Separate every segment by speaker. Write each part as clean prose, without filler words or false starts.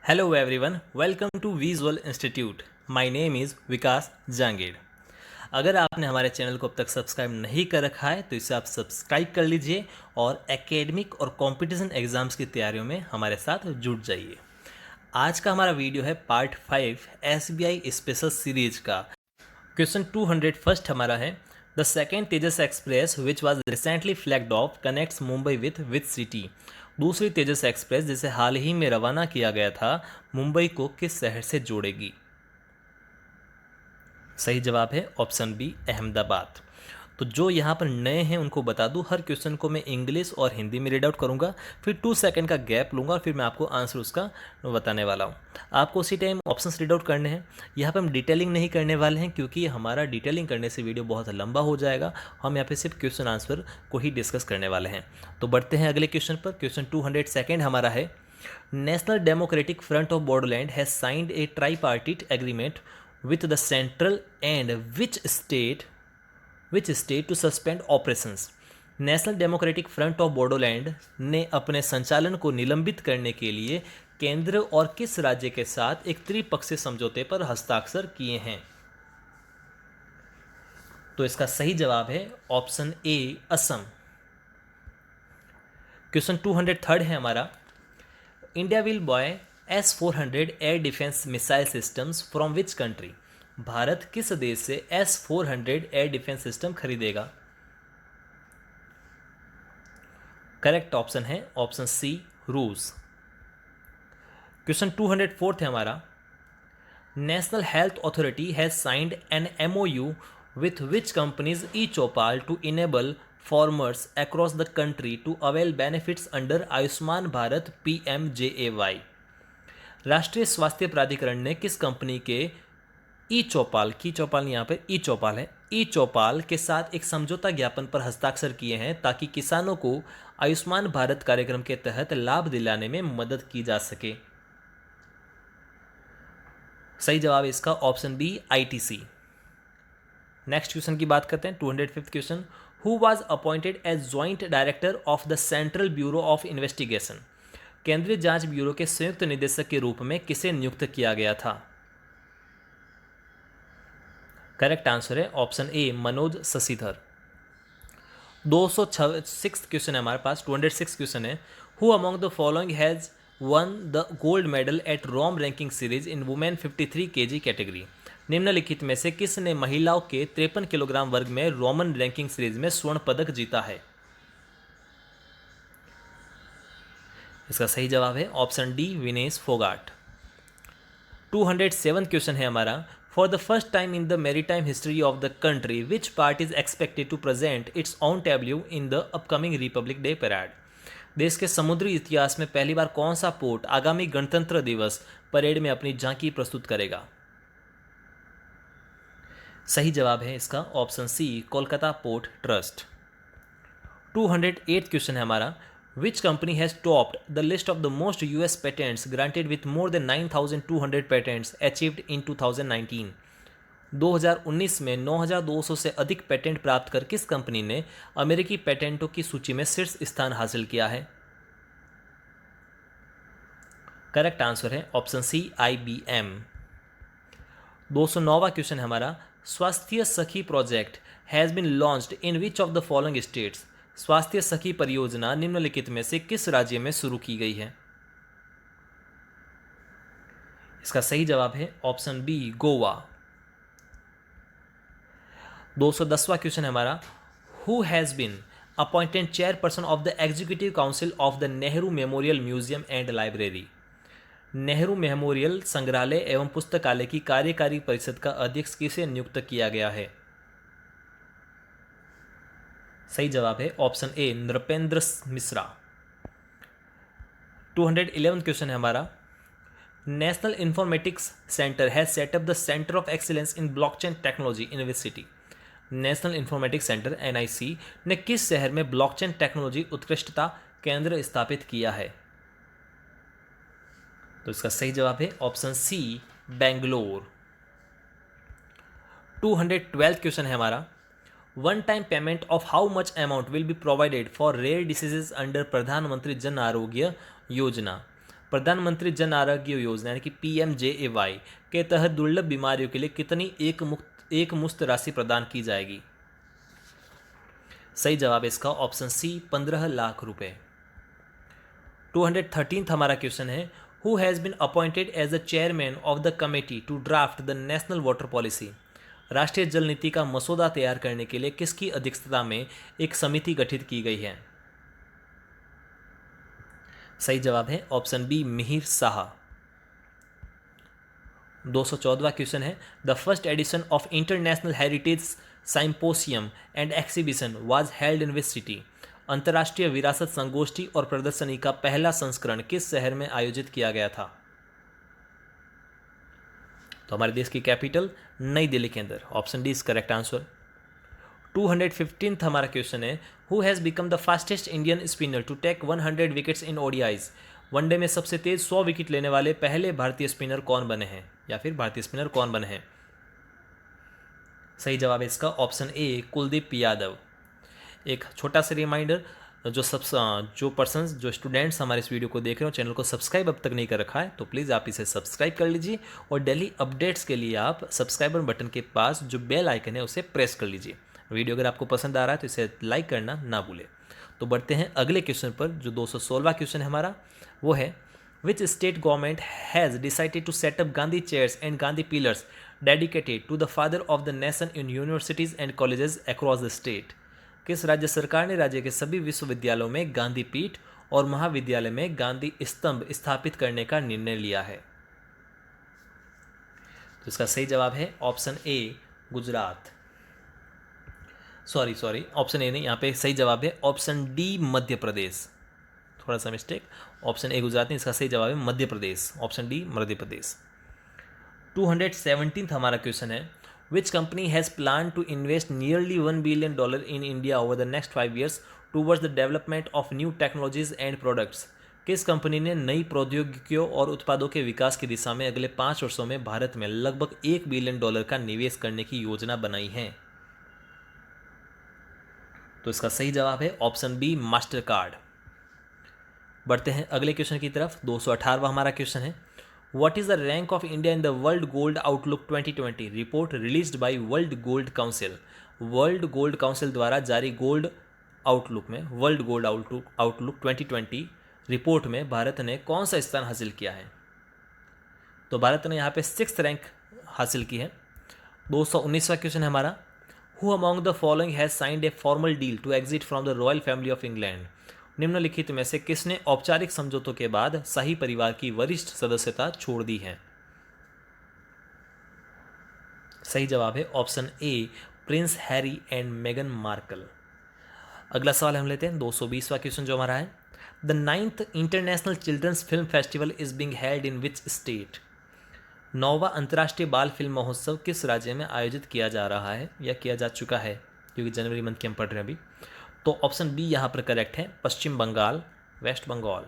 Speaker 1: Hello everyone, welcome to Visual Institute. My name is विकास जांगीड़. अगर आपने हमारे चैनल को अब तक सब्सक्राइब नहीं कर रखा है तो इसे आप सब्सक्राइब कर लीजिए और एकेडमिक और कंपटीशन एग्जाम्स की तैयारियों में हमारे साथ जुट जाइए. आज का हमारा वीडियो है पार्ट 5 SBI स्पेशल सीरीज का. क्वेश्चन 201 हमारा है. The second Tejas express which was recently flagged of connects Mumbai with city. दूसरी तेजस एक्सप्रेस जिसे हाल ही में रवाना किया गया था मुंबई को किस शहर से जोड़ेगी. सही जवाब है ऑप्शन बी अहमदाबाद. तो जो यहाँ पर नए हैं उनको बता दूं, हर क्वेश्चन को मैं इंग्लिश और हिंदी में रीड आउट करूँगा, फिर 2 सेकंड का गैप लूँगा और फिर मैं आपको आंसर उसका बताने वाला हूँ. आपको उसी टाइम ऑप्शंस रीड आउट करने हैं. यहाँ पर हम डिटेलिंग नहीं करने वाले हैं क्योंकि हमारा डिटेलिंग करने से वीडियो बहुत लंबा हो जाएगा. हम यहाँ पे सिर्फ क्वेश्चन आंसर को ही डिस्कस करने वाले हैं. तो बढ़ते हैं अगले क्वेश्चन पर. क्वेश्चन 202 हमारा है. National democratic front of Bodoland has signed a tripartite agreement with the central and which state to suspend operations. National democratic front of Bodoland ने अपने संचालन को निलंबित करने के लिए केंद्र और किस राज्य के साथ एक त्रिपक्षीय समझौते पर हस्ताक्षर किए हैं. तो इसका सही जवाब है ऑप्शन ए असम. क्वेश्चन 203 है हमारा. India will buy S-400 air defence missile systems from which country. Bharat किस देश से S-400 एयर डिफेंस सिस्टम खरीदेगा. करेक्ट ऑप्शन है ऑप्शन सी रूस. क्वेश्चन 204 है हमारा. National health authority has signed an MOU with which companies e Choupal to enable farmers across the country to avail benefits under Ayushman Bharat PMJAY. राष्ट्रीय स्वास्थ्य प्राधिकरण ने किस कंपनी के ई चौपाल यहाँ पर ई चौपाल है, ई चौपाल के साथ एक समझौता ज्ञापन पर हस्ताक्षर किए हैं ताकि किसानों को आयुष्मान भारत कार्यक्रम के तहत लाभ दिलाने में मदद की जा सके. सही जवाब इसका option B ITC. Next question की बात करते हैं. 205 question. Who was appointed as joint director of the central bureau of investigation. केंद्रीय जांच ब्यूरो के संयुक्त निदेशक के रूप में किसे नियुक्त किया गया था. करेक्ट आंसर है option A Manoj Shashidhar. 206 question है हमारे पास. 206 क्वेश्चन है. Who among the following has won the gold medal at Rome ranking series in women 53 kg category. निम्नलिखित में से किसने महिलाओं के 53 किलोग्राम वर्ग में रोमन रैंकिंग सीरीज में स्वर्ण पदक जीता है. इसका सही जवाब है option D Vinesh Phogat. 207 question है हमारा. For the first time in the maritime history of the country which port is expected to present its own tableau in the upcoming Republic Day parade. देश के समुद्री इतिहास में पहली बार कौन सा पोर्ट आगामी गणतंत्र दिवस परेड में अपनी झांकी प्रस्तुत करेगा. सही जवाब है इसका option C Kolkata port trust. 208 question है हमारा. Which company has topped the list of the most US patents granted with more than 9,200 patents achieved in 2019? 2019 में 9,200 से अधिक पेटेंट प्राप्त कर किस कंपनी ने अमेरिकी पेटेंटों की सूची में शीर्ष स्थान हासिल किया है. करेक्ट आंसर है ऑप्शन सी IBM. 209वां क्वेश्चन है हमारा. Swasthya Sakhi project has been launched in which of the following states. Swasthya Sakhi परियोजना निम्नलिखित में से किस राज्य में शुरू की गई है. इसका सही जवाब है ऑप्शन बी गोवा. 210वां क्वेश्चन है हमारा. Who has been appointed chairperson of the executive council of the Nehru memorial museum and library. Nehru memorial संग्रहालय एवं पुस्तकालय की कार्यकारी परिषद का अध्यक्ष किसे नियुक्त किया गया है. सही जवाब है ऑप्शन ए नृपेंद्र मिश्रा. 211 क्वेश्चन है हमारा. National informatics centre has setup the centre of excellence in blockchain technology in which city. National informatics centre NIC ने किस शहर में ब्लॉकचेन टेक्नोलॉजी उत्कृष्टता केंद्र स्थापित किया है. तो इसका सही जवाब है ऑप्शन सी बेंगलोर. 212 क्वेश्चन है हमारा. One time payment of how much amount will be provided for rare diseases under Pradhan Mantri Jan Arogya Yojana. प्रधानमंत्री जन आरोग्य योजना यानी कि PMJAY के तहत दुर्लभ बीमारियों के लिए कितनी एक मुश्त राशि प्रदान की जाएगी? सही जवाब है इसका ऑप्शन सी 15 लाख रुपए। 213 हमारा क्वेश्चन है, who has been appointed as the chairman of the committee to draft the national water policy? राष्ट्रीय जल नीति का मसौदा तैयार करने के लिए किसकी अध्यक्षता में एक समिति गठित की गई है? सही जवाब है ऑप्शन बी मिहिर शाह। 214वां क्वेश्चन है, the first edition of international heritage symposium and exhibition was held in which city? अंतर्राष्ट्रीय विरासत संगोष्ठी और प्रदर्शनी का पहला संस्करण किस शहर में आयोजित किया गया था? तो हमारे देश की कैपिटल नई दिल्ली के अंदर। Option D is correct answer. 215 हमारा क्वेश्चन है, who has become the fastest Indian spinner to take 100 wickets in ODIs? One day में सबसे तेज 100 विकेट लेने वाले पहले भारतीय स्पिनर कौन बने हैं, या फिर भारतीय स्पिनर कौन बने हैं? सही जवाब है इसका ऑप्शन ए कुलदीप यादव। एक छोटा सा रिमाइंडर, जो स्टूडेंट्स हमारे इस वीडियो को देख रहे हो, चैनल को सब्सक्राइब अब तक नहीं कर रखा है तो प्लीज़ आप इसे सब्सक्राइब कर लीजिए, और डेली अपडेट्स के लिए आप सब्सक्राइबर बटन के पास जो बेल आइकन है उसे प्रेस कर लीजिए। वीडियो अगर आपको पसंद आ रहा है तो इसे लाइक करना ना भूलें। तो बढ़ते हैं अगले क्वेश्चन पर, जो 216वां क्वेश्चन है हमारा, वो है, which state government has decided to set up Gandhi chairs and Gandhi pillars dedicated to the father of the nation in universities and colleges across the state? किस राज्य सरकार ने राज्य के सभी विश्वविद्यालयों में गांधी पीठ और महाविद्यालय में गांधी स्तंभ स्थापित करने का निर्णय लिया है? तो इसका सही जवाब है option A Gujarat. Sorry option A नहीं, यहाँ पे सही जवाब है ऑप्शन डी मध्य प्रदेश। थोड़ा सा मिस्टेक, ऑप्शन ए गुजरात नहीं, इसका सही जवाब है मध्य प्रदेश, ऑप्शन डी मध्य प्रदेश। 217 हमारा क्वेश्चन है, which company has planned to invest nearly $1 billion in India over the next 5 years towards the development of new technologies and products? किस कंपनी ने नई प्रौद्योगिकियों और उत्पादों के विकास की दिशा में अगले 5 वर्षों में भारत में लगभग $1 बिलियन का निवेश करने की योजना बनाई है? तो इसका सही जवाब है ऑप्शन बी मास्टर कार्ड। बढ़ते हैं अगले क्वेश्चन की तरफ। 218वां हमारा क्वेश्चन है, What is the rank of India in the World Gold Outlook 2020 report released by World Gold Council? World gold council द्वारा जारी गोल्ड आउटलुक में, वर्ल्ड गोल्ड आउटलुक 2020 रिपोर्ट में भारत ने कौन सा स्थान हासिल किया है? तो भारत ने यहाँ पे 6th रैंक हासिल की है। 219वां क्वेश्चन है हमारा, who among the following has signed a formal deal to exit from the royal family of England? निम्नलिखित में से किसने औपचारिक समझौतों के बाद शाही परिवार की वरिष्ठ सदस्यता छोड़ दी है? सही जवाब है option A prince Harry and मेगन मार्कल। अगला सवाल हम लेते हैं 220वां क्वेश्चन जो हमारा है, the 9th international children's film festival is being held in which state? 9वां अंतर्राष्ट्रीय बाल फिल्म महोत्सव किस राज्य में आयोजित किया जा रहा है या किया जा चुका है, क्योंकि जनवरी मंथ के हम पढ़ रहे हैं अभी। तो ऑप्शन बी यहाँ पर करेक्ट है, पश्चिम बंगाल, वेस्ट बंगाल।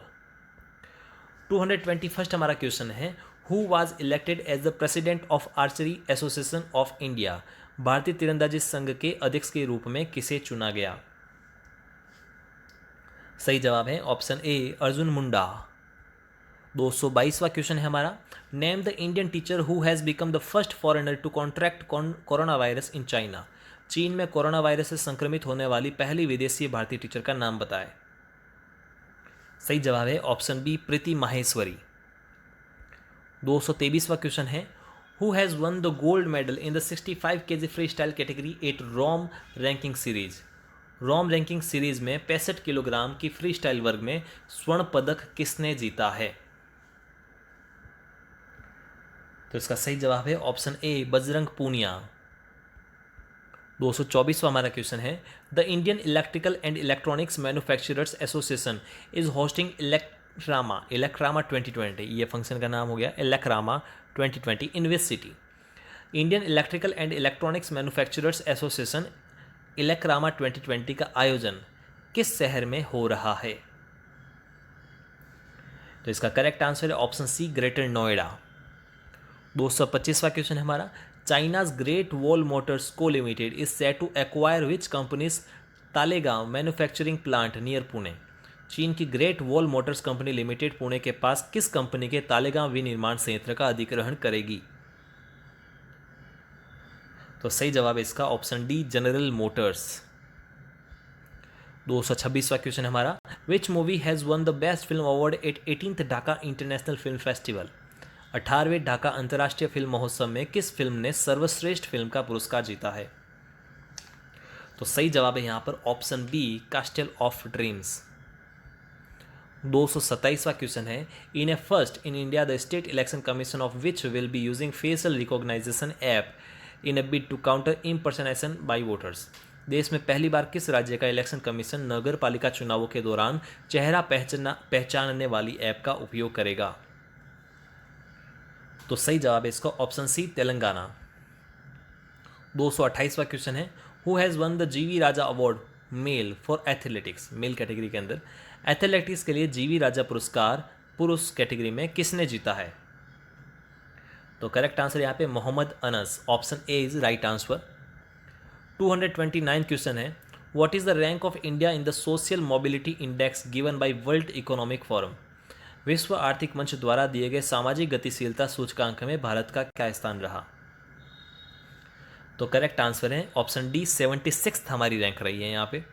Speaker 1: 221 हमारा क्वेश्चन है, who was elected as the president of archery association of India? भारतीय तीरंदाजी संघ के अध्यक्ष के रूप में किसे चुना गया? सही जवाब है ऑप्शन ए अर्जुन मुंडा। 222वां क्वेश्चन है हमारा, name the Indian teacher who has become the first foreigner to contract corona virus in China? चीन में कोरोना वायरस से संक्रमित होने वाली पहली विदेशी भारतीय टीचर का नाम बताएं। सही जवाब है ऑप्शन बी प्रीति माहेश्वरी। 223वां क्वेश्चन है, who has won the gold medal in the 65 kg free style category at Rome ranking series? Rome ranking series में 65 किलोग्राम की फ्री स्टाइल वर्ग में स्वर्ण पदक किसने जीता है? तो इसका सही जवाब है ऑप्शन ए बजरंग पूनिया। 224वां हमारा क्वेश्चन है, the Indian electrical and electronics manufacturers association is hosting Elecrama 2020, ये फंक्शन का नाम हो गया Elecrama 2020 in which city? Indian electrical and electronics manufacturers association Elecrama 2020 का आयोजन किस शहर में हो रहा है? तो इसका करेक्ट आंसर है ऑप्शन सी ग्रेटर नोएडा। 225वां क्वेश्चन है हमारा, China's great wall motors co limited is set to acquire which company's Talegaon manufacturing plant near Pune? चीन की great wall motors company limited Pune के पास किस कंपनी के तालेगांव विनिर्माण संयंत्र का अधिग्रहण करेगी? तो सही जवाब है इसका ऑप्शन डी, जनरल मोटर्स। 226वां क्वेश्चन हमारा, which movie has won the best film award at 18th Dhaka international film festival? 18वें ढाका अंतर्राष्ट्रीय फिल्म महोत्सव में किस फिल्म ने सर्वश्रेष्ठ फिल्म का पुरस्कार जीता है? तो सही जवाब है यहाँ पर option B, castle of dreams. 227वां क्वेश्चन है, in a first in India the state election commission of which will be using facial recognisation app in a bid to counter impersonation by voters? देश में पहली बार किस राज्य का election commission नगर पालिका चुनावों के दौरान चेहरा पहचानने वाली ऐप का उपयोग करेगा? तो सही जवाब है इसका ऑप्शन सी, तेलंगाना। 228वां क्वेश्चन है, who has won the GV Raja award male for athletics? Male category के अंदर एथलेटिक्स के लिए जीवी राजा पुरस्कार पुरुष कैटेगरी में किसने जीता है? तो करेक्ट आंसर यहाँ पे Mohammad Anas, option A is right answer. 229 question है, what is the rank of India in the social mobility index given by world economic forum? विश्व आर्थिक मंच द्वारा दिए गए सामाजिक गतिशीलता सूचकांक में भारत का क्या स्थान रहा? तो करेक्ट आंसर है ऑप्शन डी, 76 हमारी रैंक रही है यहाँ पे।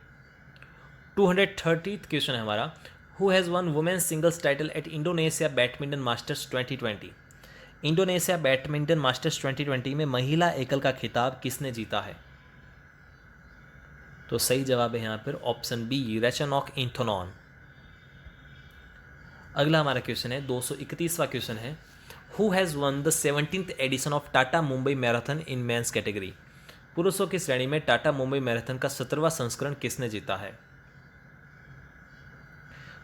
Speaker 1: 230th क्वेश्चन है हमारा, who has won women's singles title at Indonesia badminton masters 2020? Indonesia badminton masters 2020 में महिला एकल का खिताब किसने जीता है? तो सही जवाब है यहाँ पर ऑप्शन बी, रेचनॉक इंथोनॉन। अगला हमारा क्वेश्चन है 231वां क्वेश्चन है, who has won the 17th edition of Tata Mumbai marathon in men's category? पुरुषों की श्रेणी में टाटा मुंबई मैराथन का 17वां संस्करण किसने जीता है?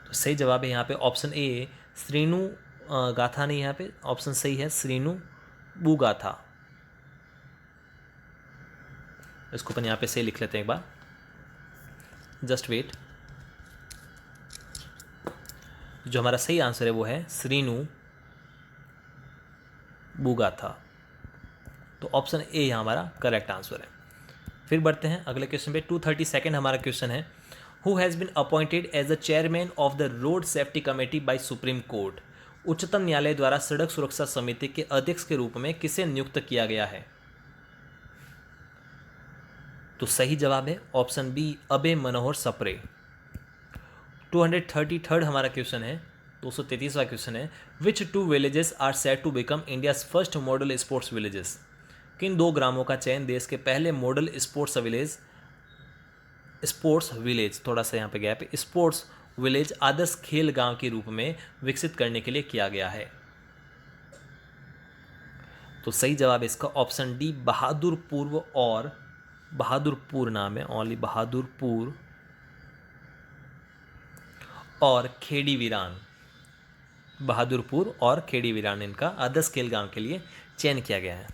Speaker 1: तो सही जवाब है यहाँ पे ऑप्शन ए, श्रीनु गाथा नहीं, यहाँ पे ऑप्शन सही है श्रीनु बुगाथा। इसको अपन यहाँ पे सही लिख लेते हैं एक बार, जस्ट वेट। जो हमारा सही आंसर है वो है श्रीनु बुगाथा। तो ऑप्शन ए यहाँ हमारा करेक्ट आंसर है। फिर बढ़ते हैं अगले क्वेश्चन पे। 232 हमारा क्वेश्चन है, who has been appointed as the chairman of the road safety committee by Supreme Court? उच्चतम न्यायालय द्वारा सड़क सुरक्षा समिति के अध्यक्ष के रूप में किसे नियुक्त किया गया है? तो सही जवाब है ऑप्शन बी, अभय मनोहर सप्रे। 233 हमारा क्वेश्चन है, 233वां क्वेश्चन है, which two villages are set to become India's first model sports villages? किन दो ग्रामों का चयन देश के पहले मॉडल स्पोर्ट्स विलेज, थोड़ा सा यहाँ पे गैप है, स्पोर्ट्स विलेज आदर्श खेल गांव के रूप में विकसित करने के लिए किया गया है? तो सही जवाब है इसका ऑप्शन डी, बहादुरपुर, और बहादुरपुर नाम है, ओनली बहादुरपुर और खेड़ी वीरान। बहादुरपुर और खेड़ी वीरान इनका आदर्श खेल गांव के लिए चयन किया गया है।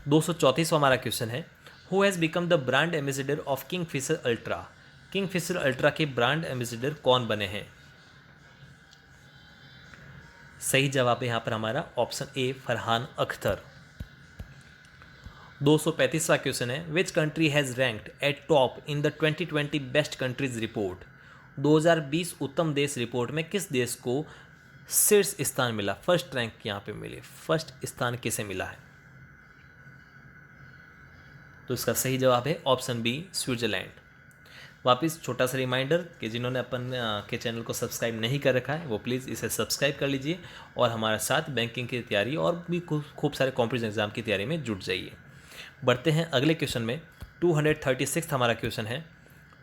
Speaker 1: 234वां हमारा क्वेश्चन है, who has become the brand ambassador of Kingfisher ultra? Kingfisher ultra के ब्रांड एम्बेसडर कौन बने हैं? सही जवाब है यहाँ पर हमारा ऑप्शन ए, फरहान अख्तर। 235वां क्वेश्चन है, which country has ranked at top in the 2020 best countries report? 2020 उत्तम देश रिपोर्ट में किस देश को शीर्ष स्थान मिला, फर्स्ट रैंक यहाँ पे मिले, फर्स्ट स्थान किसे मिला है? तो इसका सही जवाब है ऑप्शन बी, स्विट्जरलैंड। वापस छोटा सा रिमाइंडर कि जिन्होंने अपन के चैनल को सब्सक्राइब नहीं कर रखा है वो प्लीज़ इसे सब्सक्राइब कर लीजिए और हमारे साथ बैंकिंग की तैयारी और भी खूब सारे कॉम्पिटिशन एग्जाम की तैयारी में जुट जाइए। बढ़ते हैं अगले क्वेश्चन में। 236 हमारा क्वेश्चन है,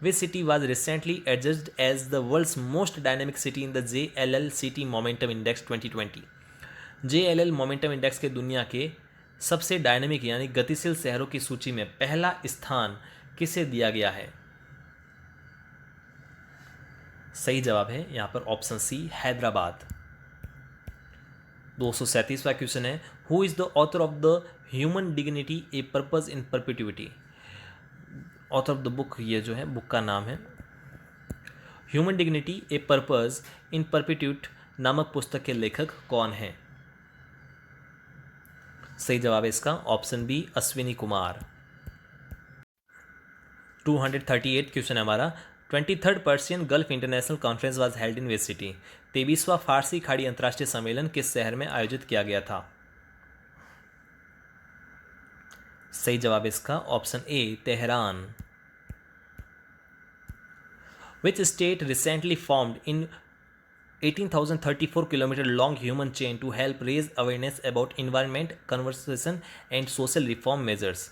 Speaker 1: which city was recently adjusted as the world's most dynamic city in the JLL city momentum index 2020? JLL momentum index के दुनिया के सबसे डायनेमिक यानी गतिशील शहरों की सूची में पहला स्थान किसे दिया गया है? सही जवाब है यहाँ पर ऑप्शन सी, हैदराबाद। 237वां क्वेश्चन है, who is the author of the human dignity a purpose in perpetuity? Author of the book, ये जो है बुक का नाम है human dignity a purpose in perpetuity नामक पुस्तक के लेखक कौन है? सही जवाब है इसका option B, Ashwini Kumar. 238 question है हमारा, 23rd Persian gulf international conference was held in which city? 23वां फारसी खाड़ी अंतर्राष्ट्रीय सम्मेलन किस शहर में आयोजित किया गया था? सही जवाब इसका option A Tehran. Which state recently formed in 18,034 kilometer long human chain to help raise awareness about environment conservation and social reform measures?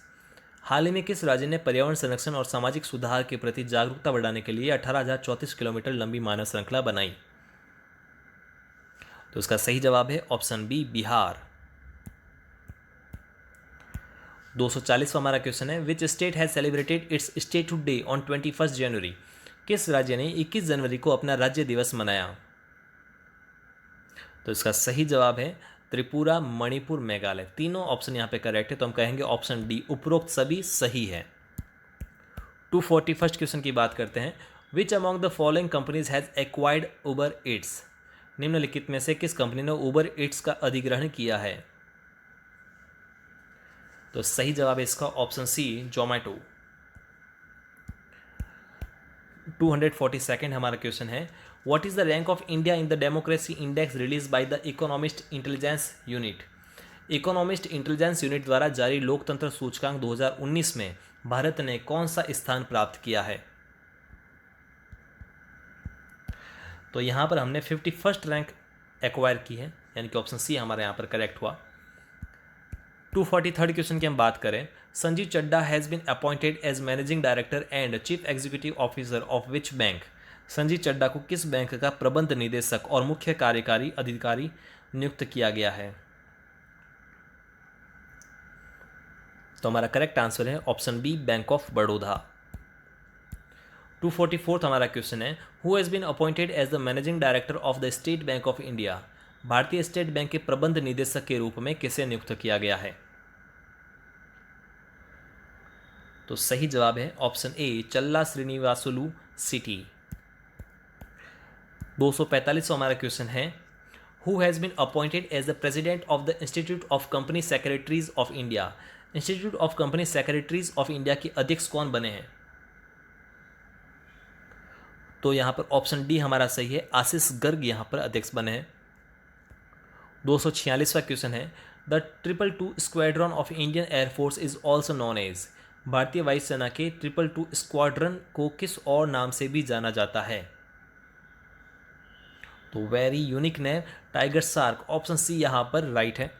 Speaker 1: हाल ही में किस राज्य ने पर्यावरण संरक्षण और सामाजिक सुधार के प्रति जागरूकता बढ़ाने के लिए 18,034 किलोमीटर लंबी मानव श्रृंखला बनाई? तो इसका सही जवाब है ऑप्शन बी बिहार। 240वां हमारा क्वेश्चन है, which state has celebrated it's statehood day on 21 जनवरी? किस राज्य ने 21 जनवरी को अपना राज्य दिवस मनाया? तो इसका सही जवाब है त्रिपुरा, मणिपुर, मेघालय। तीनों ऑप्शन यहाँ पे करेक्ट है, तो हम कहेंगे ऑप्शन डी, उपरोक्त सभी सही है। 241 क्वेश्चन की बात करते हैं, which among the following companies has acquired Uber Yeats? निम्नलिखित में से किस कंपनी ने उबर ईट्स का अधिग्रहण किया है? तो सही जवाब है इसका ऑप्शन सी जोमैटो। 242 हमारा क्वेश्चन है, what is the rank of India in the democracy index release by the economist intelligence unit? Economist intelligence unit द्वारा जारी लोकतंत्र सूचकांक 2019 में भारत ने कौन सा स्थान प्राप्त किया है? तो यहाँ पर हमने 51st रैंक एक्वायर की है, यानी कि ऑप्शन सी हमारे यहाँ पर करेक्ट हुआ। 243 क्वेश्चन की हम बात करें, Sanjeev Chadha has been appointed as managing director and chief executive officer of which bank? Sanjeev Chadha को किस बैंक का प्रबंध निदेशक और मुख्य कार्यकारी अधिकारी नियुक्त किया गया है? तो हमारा करेक्ट आंसर है option B bank of Baroda. 244 हमारा क्वेश्चन है, who has been appointed as the managing director of the State Bank of India? भारतीय स्टेट बैंक के प्रबंध निदेशक के रूप में किसे नियुक्त किया गया है? तो सही जवाब है ऑप्शन ए चल्ला श्रीनिवासुलु सिटी। 245 हमारा क्वेश्चन है, who has been appointed as the president of the Institute of Company Secretaries of India? Institute of Company Secretaries of India के अध्यक्ष कौन बने हैं? तो यहाँ पर ऑप्शन डी हमारा सही है, आशीष गर्ग यहाँ पर अध्यक्ष बने हैं। 246वां क्वेश्चन है, the 222 squadron of Indian Air Force is also known as? भारतीय वायुसेना के 222 स्क्वाड्रन को किस और नाम से भी जाना जाता है? तो very unique name, tiger shark. Option C यहाँ पर राइट है।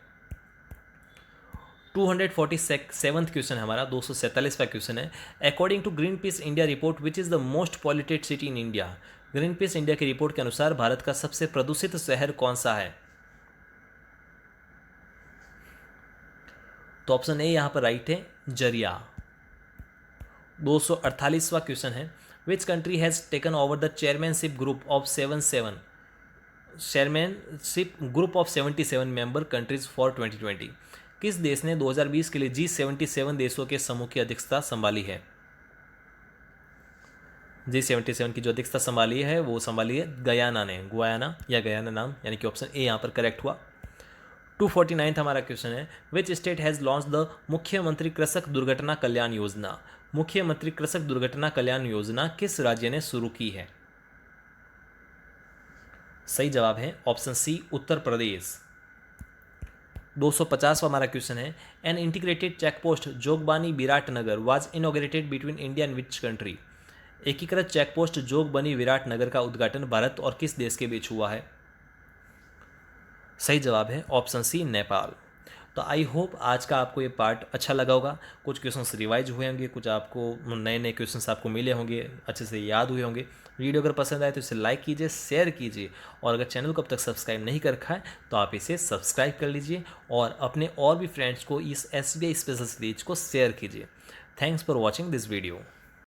Speaker 1: 247 क्वेश्चन है हमारा, 247वां क्वेश्चन है, according to Greenpeace India report which is the most polluted city in India? Greenpeace India की रिपोर्ट के अनुसार भारत का सबसे प्रदूषित शहर कौन सा है? तो ऑप्शन ए यहाँ पर राइट है, जरिया। 248वां क्वेश्चन है, which country has taken over the chairmanship group of 77 member countries for 2020? किस देश ने 2020 के लिए G77 देशों के समूह की अध्यक्षता संभाली है? G77 की जो अध्यक्षता संभाली है वो संभाली है गयाना ने, गयाना नाम, यानी कि ऑप्शन ए यहाँ पर करेक्ट हुआ। 249 हमारा क्वेश्चन है, which state has launch the मुख्यमंत्री कृषक दुर्घटना कल्याण योजना? मुख्यमंत्री कृषक दुर्घटना कल्याण योजना किस राज्य ने शुरू की है? सही जवाब है ऑप्शन सी उत्तर प्रदेश। 250वां हमारा क्वेश्चन है, an integrated check post Jogbani Biratnagar was inaugurated between India and which country? एकीकृत चेक पोस्ट जोगबानी विराटनगर का उद्घाटन भारत और किस देश के बीच हुआ है? सही जवाब है ऑप्शन सी नेपाल। तो आई होप आज का आपको ये पार्ट अच्छा लगा होगा। कुछ क्वेश्चंस रिवाइज हुए होंगे, कुछ आपको नए क्वेश्चंस आपको मिले होंगे, अच्छे से याद हुए होंगे। वीडियो अगर पसंद आए तो इसे लाइक कीजिए, शेयर कीजिए, और अगर चैनल को अब तक सब्सक्राइब नहीं कर रखा है तो आप इसे सब्सक्राइब कर लीजिए और अपने और भी फ्रेंड्स को इस SBI स्पेशल सीरीज को शेयर कीजिए। Thanks for watching this video.